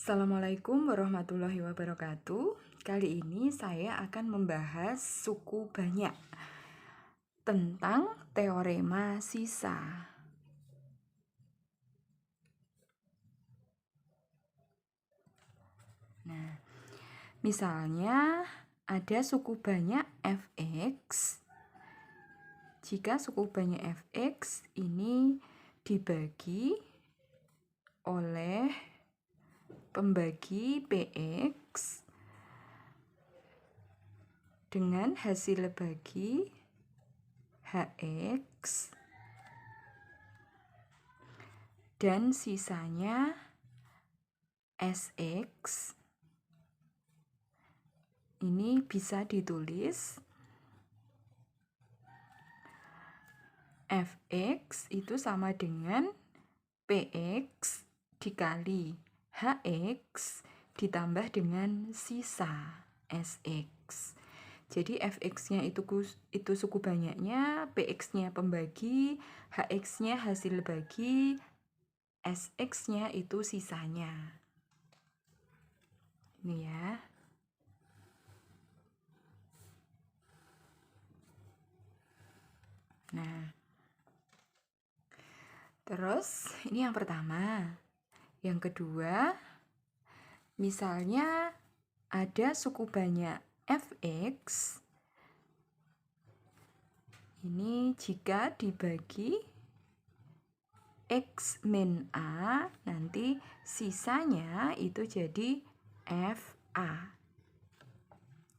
Assalamualaikum warahmatullahi wabarakatuh. Kali ini saya akan membahas suku banyak tentang teorema sisa. Nah, misalnya ada suku banyak fx. Jika suku banyak fx ini dibagi oleh pembagi px dengan hasil bagi hx dan sisanya sx, ini bisa ditulis fx itu sama dengan px dikali hx ditambah dengan sisa sx. Jadi fx-nya itu suku banyaknya, px-nya pembagi, hx-nya hasil bagi, sx-nya itu sisanya. Ini ya. Nah, terus ini yang pertama. Yang kedua, misalnya ada suku banyak fx. Ini jika dibagi x min a, nanti sisanya itu jadi fa.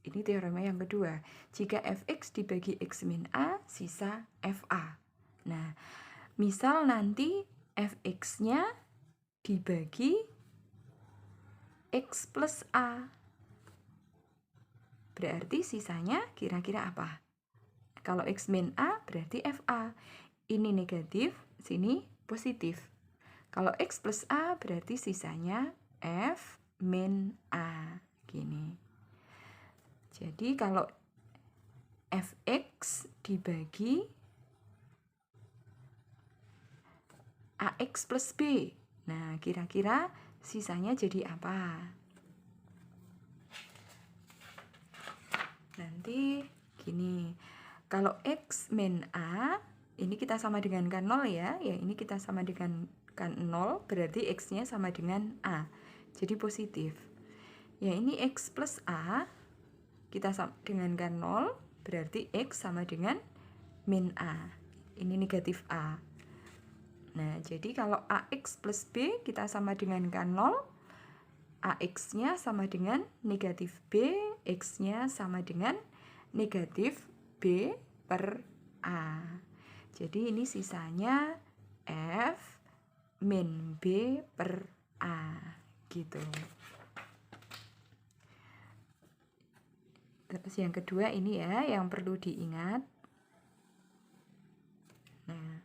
Ini teorema yang kedua. Jika fx dibagi x min a, sisa fa. Nah, misal nanti fx-nya dibagi x plus a. Berarti sisanya kira-kira apa? Kalau x min a berarti fa. Ini negatif, sini positif. Kalau x plus a berarti sisanya f min a. Gini. Jadi kalau fx dibagi ax plus b. Nah, kira-kira sisanya jadi apa? Nanti gini. Kalau x min a, ini kita sama dengan kan 0 ya. Ya, ini kita sama dengan kan 0, berarti x-nya sama dengan a. Jadi positif. Ya, ini x plus a, kita sama dengan kan 0, berarti x sama dengan min a. Ini negatif a. Nah, jadi kalau ax plus b kita sama dengan kan 0, ax-nya sama dengan negatif b, x-nya sama dengan negatif b per a. Jadi ini sisanya f min b per a gitu. Terus yang kedua ini ya yang perlu diingat. Nah,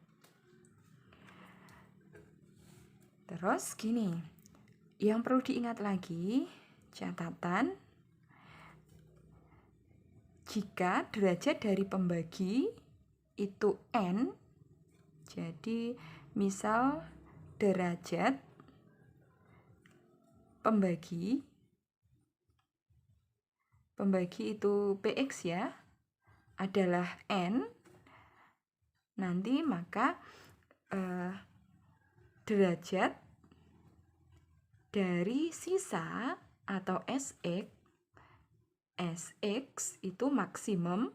terus gini, yang perlu diingat lagi, catatan, jika derajat dari pembagi itu n, jadi misal derajat pembagi itu px ya, adalah n, nanti maka derajat dari sisa atau sx itu maksimum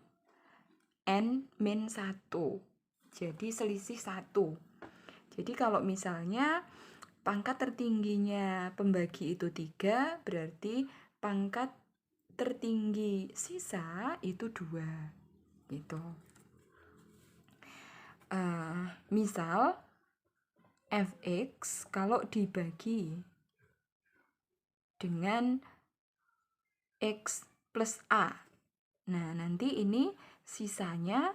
n-1. Jadi selisih 1. Jadi kalau misalnya pangkat tertingginya pembagi itu 3, berarti pangkat tertinggi sisa itu 2. Gitu. Misal fx kalau dibagi dengan x plus a, nah nanti ini sisanya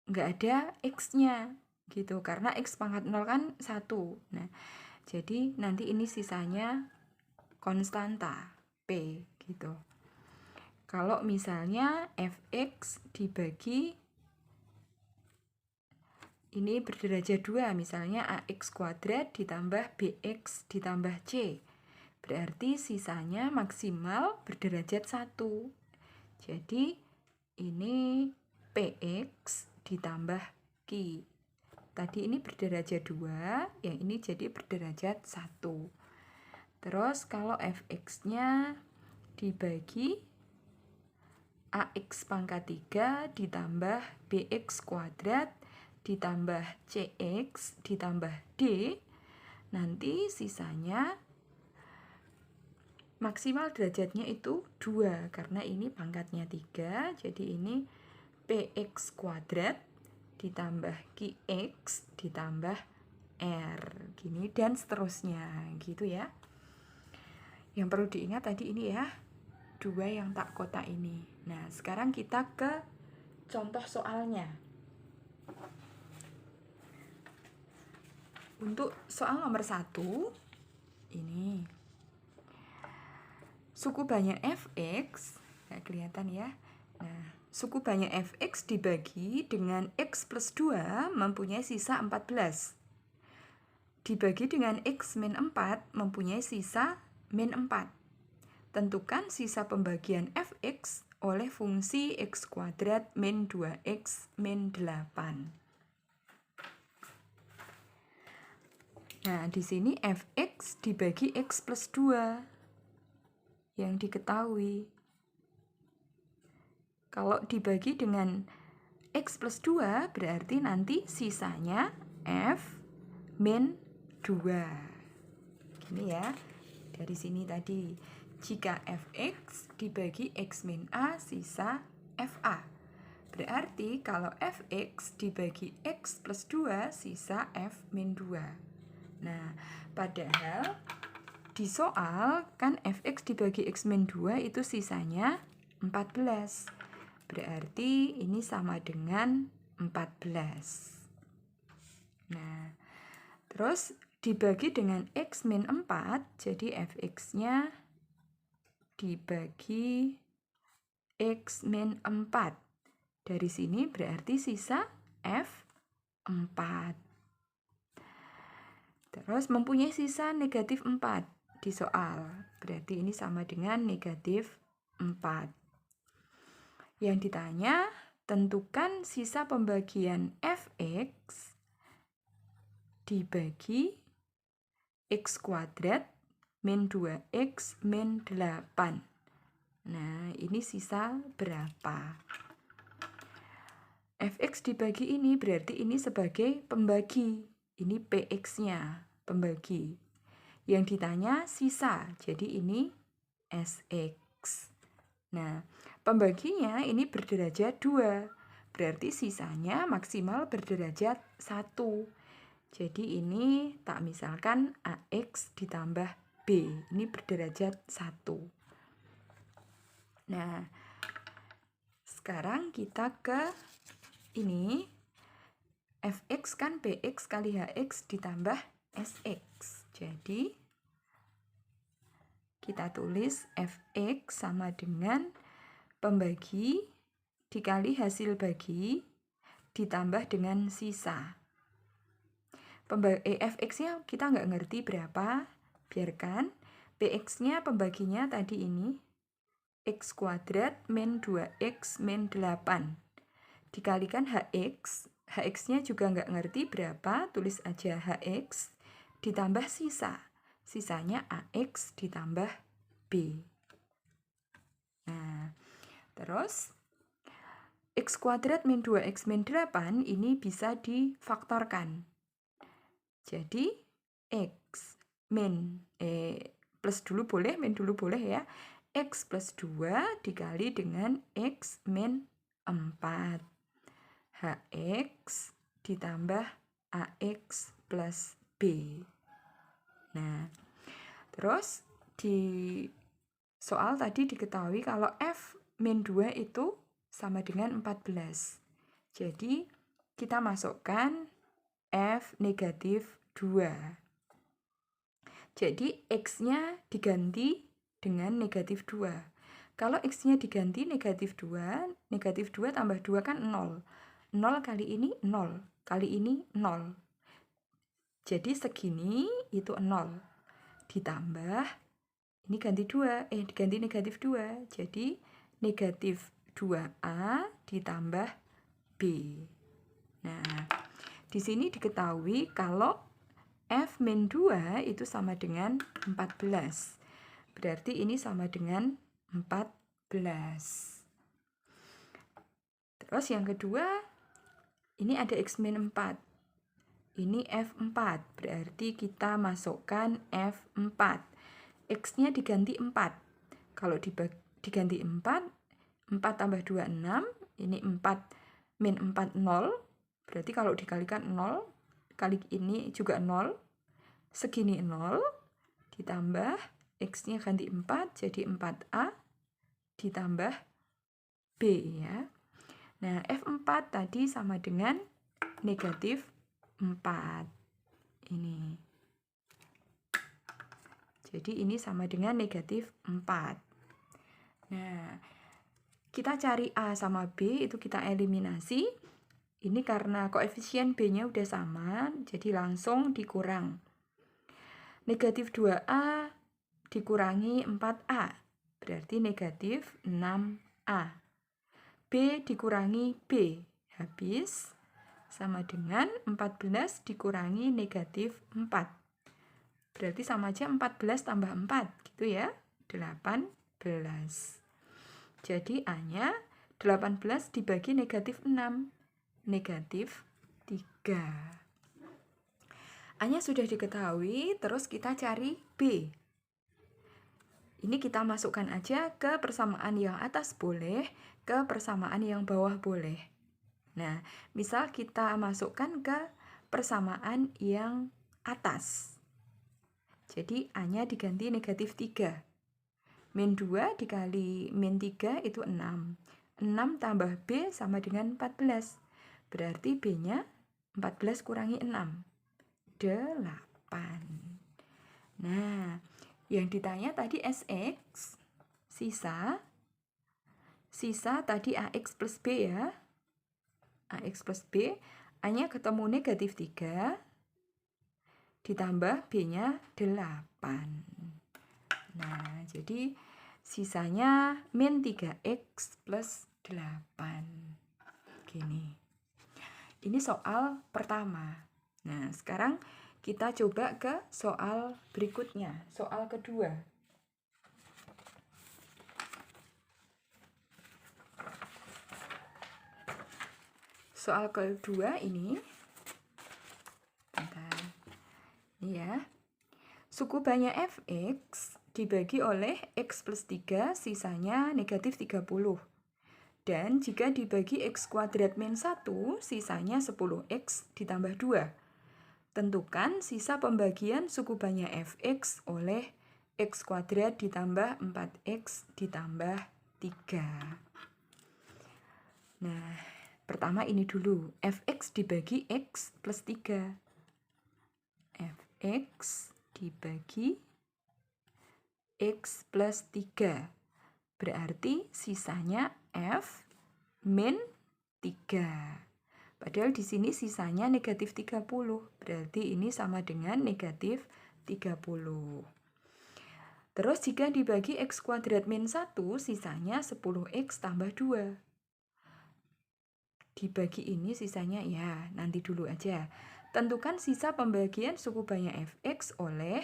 nggak ada x-nya gitu, karena x pangkat 0 kan 1. Nah, jadi nanti ini sisanya konstanta p gitu. Kalau misalnya fx dibagi ini berderajat 2, misalnya ax kuadrat ditambah bx ditambah c. berarti sisanya maksimal berderajat 1. Jadi ini PX ditambah Q. Tadi ini berderajat 2, yang ini jadi berderajat 1. Terus kalau Fx-nya dibagi AX pangkat 3 ditambah BX kuadrat ditambah CX ditambah D, nanti sisanya maksimal derajatnya itu 2, karena ini pangkatnya 3, jadi ini PX kuadrat ditambah QX ditambah R, gini dan seterusnya, gitu ya. Yang perlu diingat tadi ini ya, 2 yang tak kotak ini. Nah, sekarang kita ke contoh soalnya. Untuk soal nomor 1, ini suku banyak Fx, nggak kelihatan ya. Nah, suku banyak Fx dibagi dengan X plus 2 mempunyai sisa 14. Dibagi dengan X min 4 mempunyai sisa min 4. Tentukan sisa pembagian Fx oleh fungsi X kuadrat min 2X min 8. Nah, di sini Fx dibagi X plus 2 yang diketahui. Kalau dibagi dengan X plus 2 berarti nanti sisanya F min 2. Gini ya, dari sini tadi. Jika Fx dibagi X min A sisa Fa. Berarti kalau Fx dibagi X plus 2 sisa F min 2. Nah, padahal di soal kan Fx dibagi X min 2 itu sisanya 14. Berarti ini sama dengan 14. Nah, terus dibagi dengan X min 4, jadi Fx-nya dibagi X min 4. Dari sini berarti sisa F4. Terus mempunyai sisa negatif 4 di soal. Berarti ini sama dengan negatif 4. Yang ditanya, tentukan sisa pembagian Fx dibagi X kuadrat min 2X min 8. Nah, ini sisa berapa? Fx dibagi ini berarti ini sebagai pembagi. Ini Px-nya, pembagi. Yang ditanya sisa, jadi ini Sx. Nah, pembaginya ini berderajat 2. Berarti sisanya maksimal berderajat 1. Jadi ini tak misalkan AX ditambah B. Ini berderajat 1. Nah, sekarang kita ke ini. Fx kan Bx kali Hx ditambah Sx. Jadi, kita tulis Fx sama dengan pembagi dikali hasil bagi ditambah dengan sisa. Fx-nya kita nggak ngerti berapa, biarkan. Bx-nya pembaginya tadi ini, X kuadrat min 2X min 8. Dikalikan Hx, Hx-nya juga nggak ngerti berapa, tulis aja Hx, ditambah sisa. Sisanya Ax ditambah B. Nah, terus X kuadrat min 2X min 8 ini bisa difaktorkan. Jadi, X min, plus dulu boleh, min dulu boleh ya. X plus 2 dikali dengan X min 4. Hx ditambah Ax plus B. Nah, terus di soal tadi diketahui kalau F min 2 itu sama dengan 14. Jadi, kita masukkan F negatif 2. Jadi, X-nya diganti dengan negatif 2. Kalau X-nya diganti negatif 2, negatif 2 tambah 2 kan 0. 0 kali ini 0, kali ini 0. Jadi segini itu 0. Ditambah Ini ganti 2, diganti negatif 2. Jadi negatif 2A ditambah B. Nah, di sini diketahui kalau F min 2 itu sama dengan 14. Berarti ini sama dengan 14. Terus yang kedua, ini ada X min 4. Ini F4, berarti kita masukkan F4. X-nya diganti 4. Kalau diganti 4, 4 tambah 2, 6. Ini 4 min 4, 0. Berarti kalau dikalikan 0, kali ini juga 0. Segini 0. Ditambah X-nya ganti 4, jadi 4A. Ditambah B ya. Nah, F4 tadi sama dengan negatif 4. Ini. Jadi ini sama dengan negatif 4. Nah, kita cari A sama B, itu kita eliminasi. Ini karena koefisien B-nya udah sama, jadi langsung dikurang. Negatif 2A dikurangi 4A, berarti negatif 6A. B dikurangi B, habis sama dengan 14 dikurangi negatif 4. Berarti sama aja 14 tambah 4, gitu ya, 18. Jadi A-nya 18 dibagi negatif 6, negatif 3. A-nya sudah diketahui, terus kita cari B. Ini kita masukkan aja ke persamaan yang atas boleh, ke persamaan yang bawah boleh. Nah, misal kita masukkan ke persamaan yang atas. Jadi A-nya diganti negatif 3. Min 2 dikali min 3 itu 6. 6 tambah B sama dengan 14. Berarti B-nya 14 kurangi 6. 8. Nah, yang ditanya tadi SX, sisa tadi AX plus B ya. AX plus B, A-nya ketemu negatif 3, ditambah B-nya 8. Nah, jadi sisanya min 3X plus 8. Gini. Ini soal pertama. Nah, sekarang kita coba ke soal berikutnya, soal kedua. Soal kedua ini, ini ya, suku banyak fx dibagi oleh x plus 3, sisanya negatif 30. Dan jika dibagi x kuadrat min 1, sisanya 10x ditambah 2. Tentukan sisa pembagian suku banyak fx oleh x kuadrat ditambah 4x ditambah 3. Nah, pertama ini dulu, fx dibagi x plus 3. Fx dibagi x plus 3. Berarti sisanya f min 3. Padahal di sini sisanya negatif 30. Berarti ini sama dengan negatif 30. Terus jika dibagi x kuadrat min 1, sisanya 10x tambah 2. Dibagi ini sisanya ya, nanti dulu aja. Tentukan sisa pembagian suku banyak fx oleh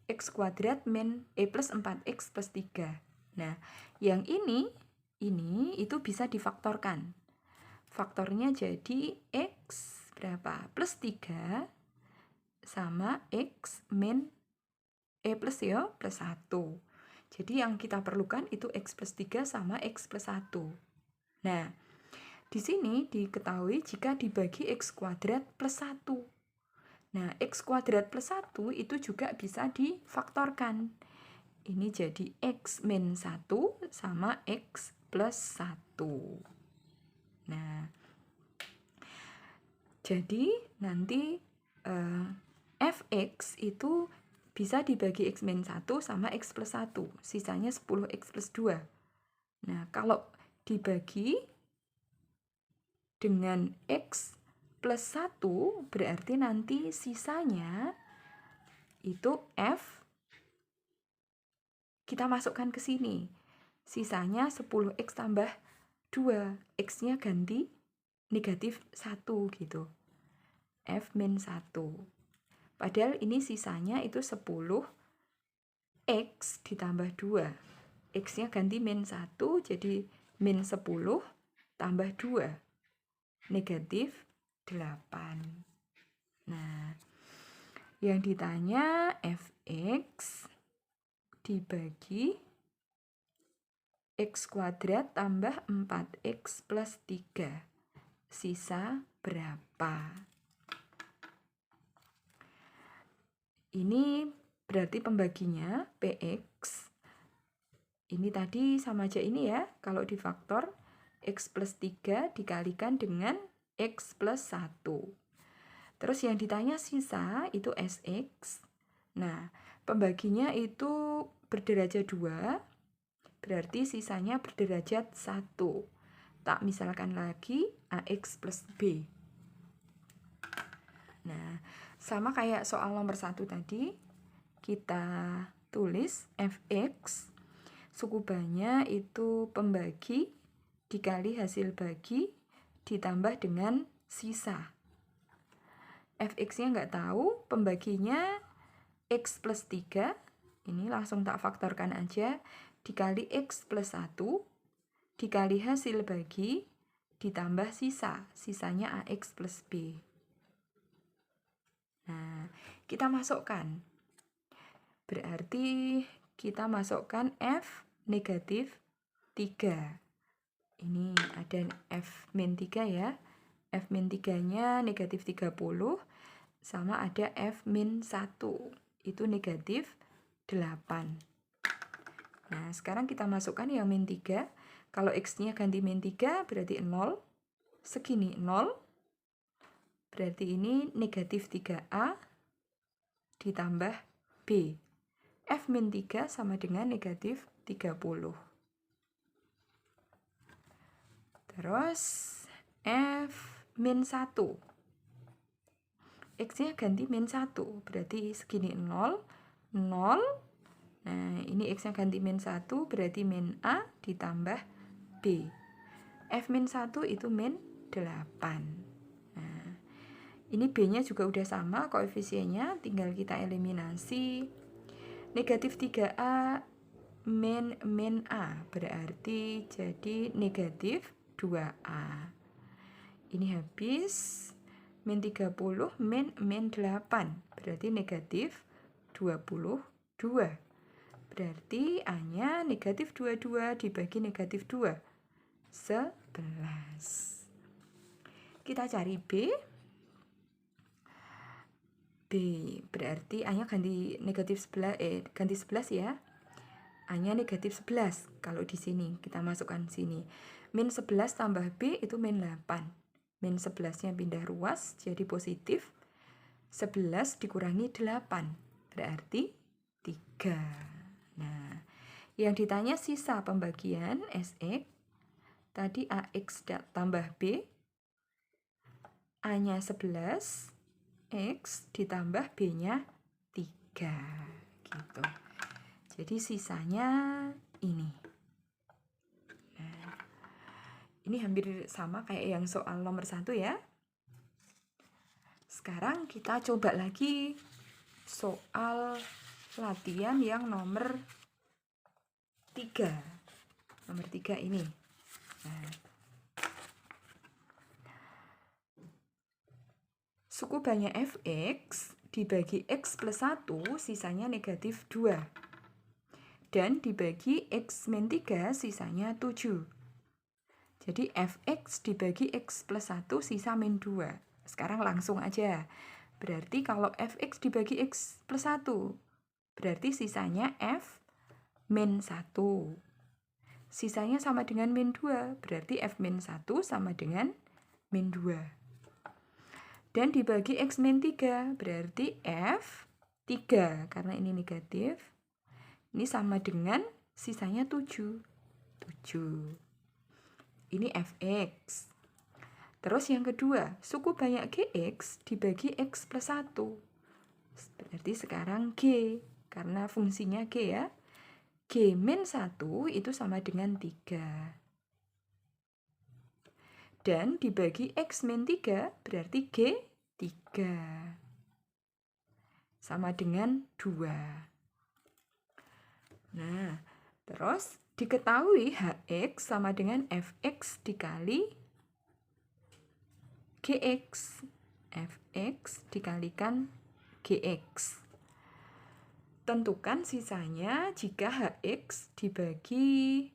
x kuadrat min plus 4x plus 3. Nah, yang ini itu bisa difaktorkan. Faktornya jadi x berapa? Plus 3 sama x min plus ya, plus 1. Jadi yang kita perlukan itu x plus 3 sama x plus 1. Nah, di sini diketahui jika dibagi x kuadrat plus 1. Nah, x kuadrat plus 1 itu juga bisa difaktorkan. Ini jadi x min 1 sama x plus 1. Nah, jadi nanti fx itu bisa dibagi x min 1 sama x plus 1. Sisanya 10x plus 2. Nah, kalau dibagi dengan x plus 1, berarti nanti sisanya itu f kita masukkan ke sini. Sisanya 10x tambah 2. X-nya ganti negatif 1 gitu. F min 1. Padahal ini sisanya itu 10x ditambah 2. X-nya ganti min 1, jadi min 10 tambah 2. Negatif 8. Nah, yang ditanya fx dibagi x kuadrat tambah 4x plus 3. Sisa berapa? Ini berarti pembaginya px. Ini tadi sama aja ini ya. Kalau difaktor, x plus 3 dikalikan dengan x plus 1. Terus yang ditanya sisa itu sx. Nah, pembaginya itu berderajat 2. Berarti sisanya berderajat 1. Tak misalkan lagi AX plus B. Nah, sama kayak soal nomor 1 tadi, kita tulis fx, suku banyak itu pembagi dikali hasil bagi ditambah dengan sisa. Fx-nya nggak tahu, pembaginya x plus 3, ini langsung tak faktorkan aja, dikali x plus 1, dikali hasil bagi, ditambah sisa. Sisanya AX plus B. Nah, kita masukkan. Berarti kita masukkan F negatif 3. Ini ada F min 3 ya. F min 3-nya negatif 30. Sama ada F min 1. Itu negatif 8. Nah, sekarang kita masukkan yang min 3. Kalau X-nya ganti min 3, berarti 0. Segini 0. Berarti ini negatif 3A ditambah B. F min 3 sama dengan negatif 30. Terus F min 1. X-nya ganti min 1. Berarti segini 0. 0. Nah, ini X-nya ganti min 1, berarti min A ditambah B. F min 1 itu min 8. Nah, ini B-nya juga udah sama koefisiennya, tinggal kita eliminasi. Negatif 3A min A, berarti jadi negatif 2A. Ini habis, min 30 min 8, berarti negatif 22. Berarti A-nya negatif 22 dibagi negatif 2. 11. Kita cari B. B berarti A-nya ganti negatif 11, ganti 11 ya. A-nya negatif 11. Kalau di sini kita masukkan sini. Min 11 tambah B itu min 8. Min 11-nya pindah ruas jadi positif. 11 dikurangi 8. Berarti 3. Nah, yang ditanya sisa pembagian SX, tadi AX tambah B, A-nya 11, X ditambah B-nya 3, gitu. Jadi sisanya ini. Nah, ini hampir sama kayak yang soal nomor 1 ya. Sekarang kita coba lagi soal latihan yang nomor 3. Nomor 3 ini. Nah, suku banyak fx dibagi x plus 1 sisanya negatif 2. Dan dibagi x min 3 sisanya 7. Jadi fx dibagi x plus 1 sisa min 2. Sekarang langsung aja. Berarti kalau fx dibagi x plus 1, berarti sisanya f min 1. Sisanya sama dengan min 2, berarti f min 1 sama dengan min 2. Dan dibagi x min 3, berarti f 3, karena ini negatif. Ini sama dengan sisanya 7. 7. Ini fx. Terus yang kedua, suku banyak gx dibagi x plus 1. Berarti sekarang g, karena fungsinya g ya. G-1 itu sama dengan 3. Dan dibagi X-3 berarti G3. Sama dengan 2. Nah, terus diketahui Hx sama dengan Fx dikali Gx. Fx dikalikan Gx. Tentukan sisanya jika Hx dibagi.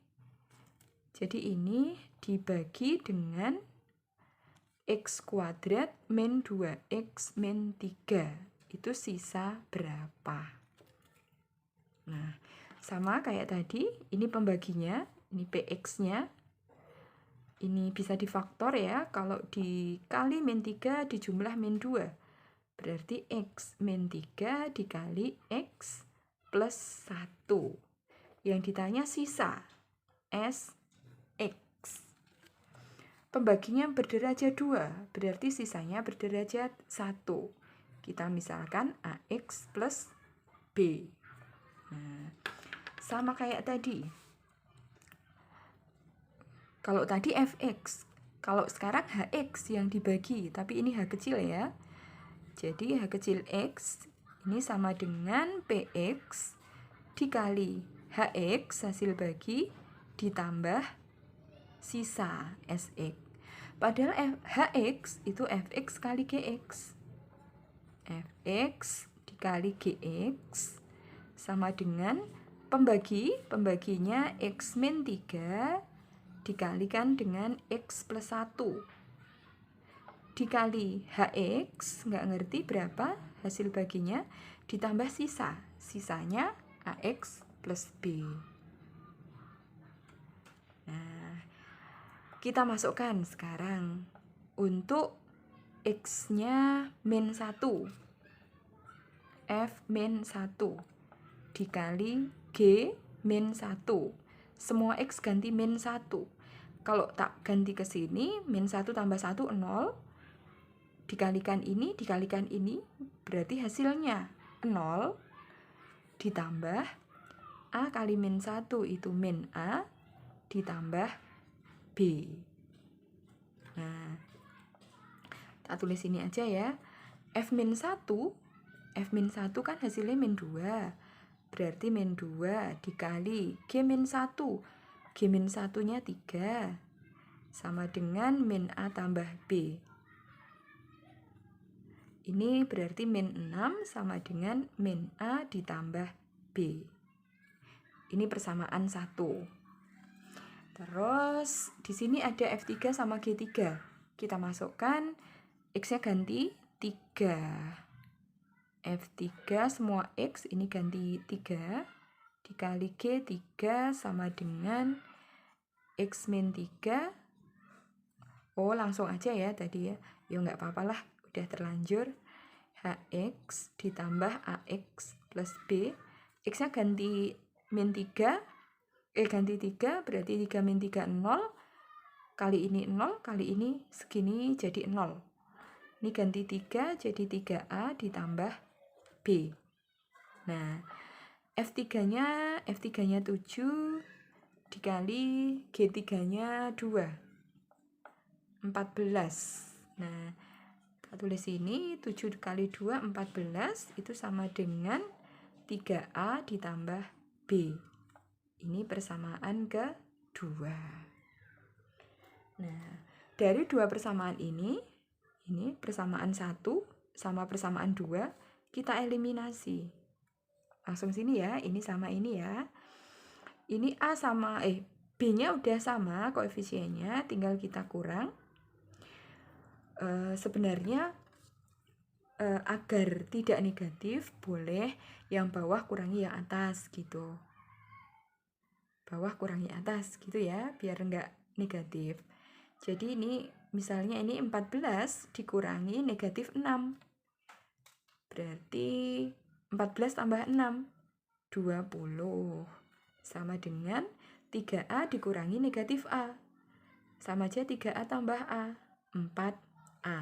Jadi ini dibagi dengan X kuadrat min 2X min 3. Itu sisa berapa? Nah, sama kayak tadi, ini pembaginya, ini Px-nya. Ini bisa difaktor ya, kalau dikali min 3 dijumlah min 2. Berarti X min 3 dikali X plus 1. Yang ditanya sisa, Sx. Pembaginya berderajat 2, berarti sisanya berderajat 1. Kita misalkan AX plus B. Nah, sama kayak tadi. Kalau tadi Fx, kalau sekarang Hx yang dibagi, tapi ini H kecil ya. Jadi H kecil X ini sama dengan Px dikali Hx hasil bagi ditambah sisa Sx. Padahal Hx itu Fx kali Gx. Fx dikali Gx sama dengan pembaginya X min 3 dikalikan dengan X plus 1 dikali Hx, nggak ngerti berapa hasil baginya, ditambah sisanya Ax plus B. Nah, kita masukkan sekarang untuk X-nya min 1, F min 1 dikali G min 1. Semua X ganti min 1. Kalau tak ganti ke sini, min 1 tambah 1, 0. Dikalikan ini, berarti hasilnya 0 ditambah A kali min 1 itu min A ditambah B. Nah, tak tulis ini aja ya. F min 1 kan hasilnya min 2. Berarti min 2 dikali G min 1. G min 1-nya 3. Sama dengan min A tambah B. Ini berarti min 6 sama dengan min A ditambah B. Ini persamaan 1. Terus di sini ada F3 sama G3. Kita masukkan X-nya ganti 3. F3 semua X ini ganti 3 dikali G3 sama dengan X min 3. Oh, langsung aja ya tadi ya. Ya nggak apa-apa lah, udah terlanjur. Hx ditambah Ax plus B. X-nya ganti min 3. Ganti 3, berarti 3 min 3, 0. Kali ini 0, kali ini segini jadi 0. Ini ganti 3, jadi 3A ditambah B. Nah, F3-nya 7 dikali G3-nya 2. 14. Nah, kita tulis ini 7 kali 2, 14. Itu sama dengan 3A ditambah B. Ini persamaan kedua. Nah, dari dua persamaan ini persamaan 1 sama persamaan 2, kita eliminasi. Langsung sini ya, ini sama ini ya. Ini A sama, B-nya udah sama koefisiennya, tinggal kita kurang. Sebenarnya agar tidak negatif, boleh yang bawah kurangi yang atas gitu. Bawah kurangi atas gitu ya, biar enggak negatif. Jadi ini misalnya ini 14 dikurangi negatif 6. Berarti 14 tambah 6, 20. Sama dengan 3A dikurangi negatif A. Sama aja 3A tambah A, 4A.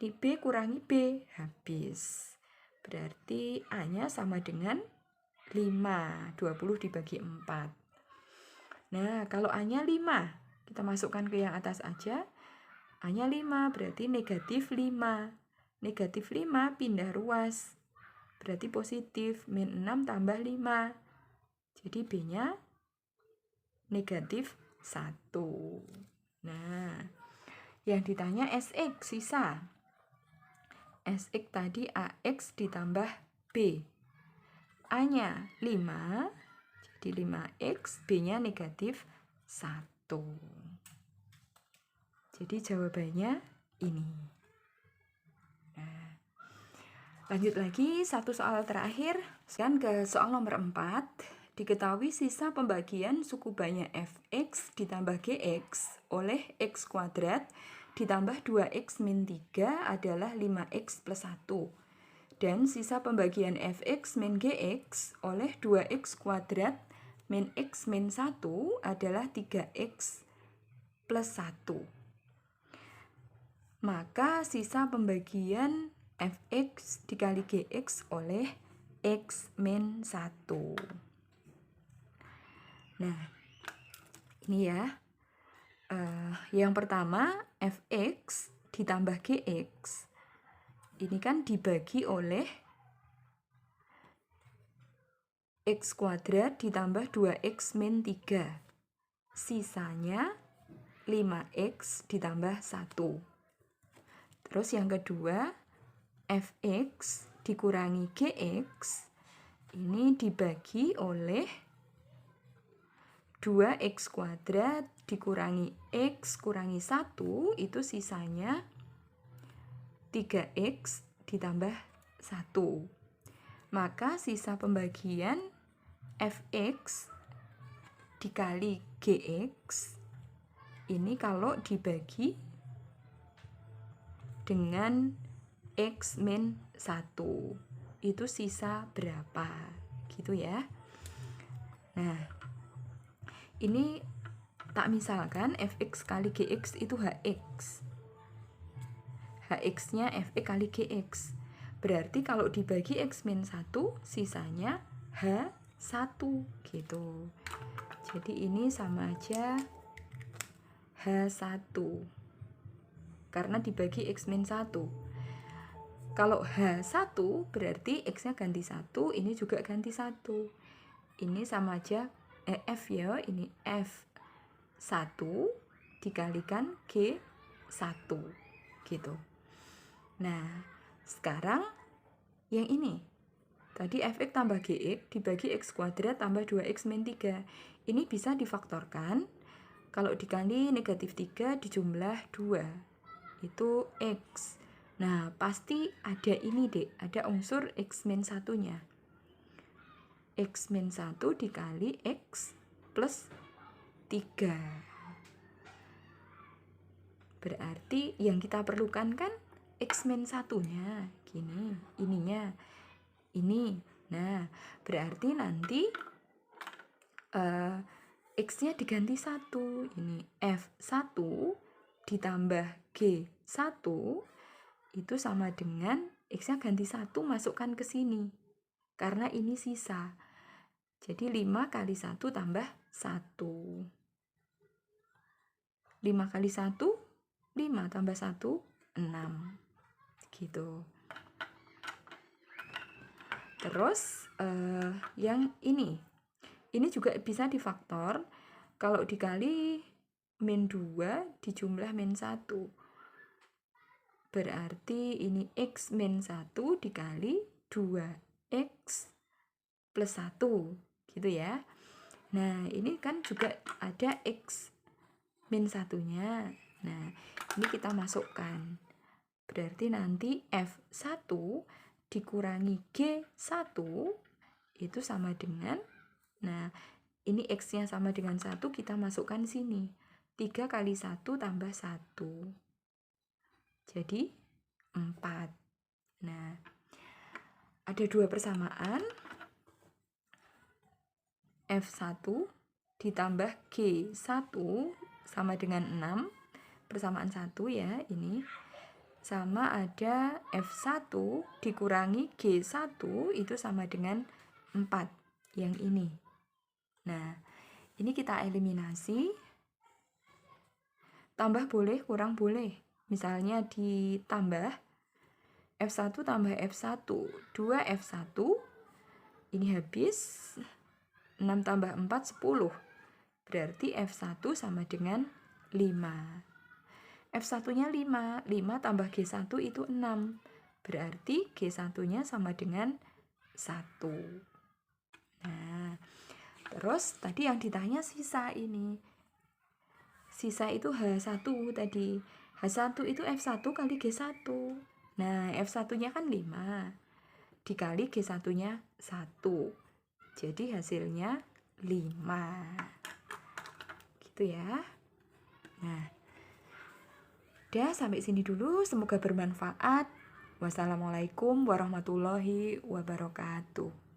Ini B kurangi B, habis. Berarti A-nya sama dengan 5. 20 dibagi 4. Nah, kalau A-nya 5, kita masukkan ke yang atas aja. A-nya 5, berarti negatif 5. Negatif 5 pindah ruas, berarti positif. Min 6 tambah 5. Jadi B-nya negatif 1. Nah, yang ditanya SX sisa. SX tadi AX ditambah B. A-nya 5, jadi 5X, B-nya negatif 1. Jadi jawabannya ini. Nah, lanjut lagi, satu soal terakhir. Sekarang ke soal nomor 4. Diketahui sisa pembagian suku banyak fx ditambah gx oleh x kuadrat ditambah 2x min 3 adalah 5x plus 1. Dan sisa pembagian fx min gx oleh 2x kuadrat min x min 1 adalah 3x plus 1. Maka sisa pembagian fx dikali gx oleh x min 1. Nah, ini ya. Yang pertama, fx ditambah gx. Ini kan dibagi oleh x kuadrat ditambah 2x min 3. Sisanya 5x ditambah 1. Terus yang kedua, fx dikurangi gx. Ini dibagi oleh 2x kuadrat dikurangi x kurangi 1, itu sisanya 3x ditambah 1. Maka sisa pembagian fx dikali gx ini kalau dibagi dengan x min 1, itu sisa berapa? Gitu ya. Nah, ini tak misalkan fx kali gx itu hx. Hx-nya fx kali gx. Berarti kalau dibagi x min 1, sisanya h1 gitu. Jadi ini sama aja h1. Karena dibagi x min 1. Kalau h1 berarti x-nya ganti 1, ini juga ganti 1. Ini sama aja F ya, ini F1 dikalikan G1 gitu. Nah, sekarang yang ini. Tadi fx tambah gx dibagi x kuadrat tambah 2x min 3. Ini bisa difaktorkan. Kalau dikali negatif 3 dijumlah 2. Itu x. Nah, pasti ada ini dek, ada unsur x min 1-nya. X min 1 dikali X plus 3. Berarti yang kita perlukan kan X min 1-nya. Gini, ininya. Ini. Nah, berarti nanti X-nya diganti 1. Ini F1 ditambah G1 itu sama dengan X-nya ganti 1 masukkan ke sini. Karena ini sisa. Jadi 5 kali 1 tambah 1. 5 kali 1, 5 tambah 1, 6. Gitu. Terus yang ini juga bisa difaktor. Kalau dikali min 2 dijumlah min 1. Berarti ini X min 1 dikali 2X plus 1. Gitu ya. Nah, ini kan juga ada X min 1-nya. Nah, ini kita masukkan. Berarti nanti F1 dikurangi G1 itu sama dengan, nah, ini X-nya sama dengan 1, kita masukkan sini. 3 kali 1 tambah 1. Jadi 4. Nah, ada 2 persamaan. F1 ditambah G1 sama dengan 6. Persamaan 1 ya, ini. Sama ada F1 dikurangi G1 itu sama dengan 4. yang ini. Nah, ini kita eliminasi. Tambah boleh, kurang boleh. Misalnya ditambah F1 tambah F1, 2F1, ini habis, 6 tambah 4, 10. Berarti F1 sama dengan 5. F1-nya 5, 5 tambah G1 itu 6. Berarti G1-nya sama dengan 1. Nah, terus tadi yang ditanya sisa ini. Sisa itu H1 tadi. H1 itu F1 kali G1. Nah, F1-nya kan 5. Dikali G1-nya 1. Jadi hasilnya 5. Gitu ya. Nah, udah sampai sini dulu. Semoga bermanfaat. Wassalamualaikum warahmatullahi wabarakatuh.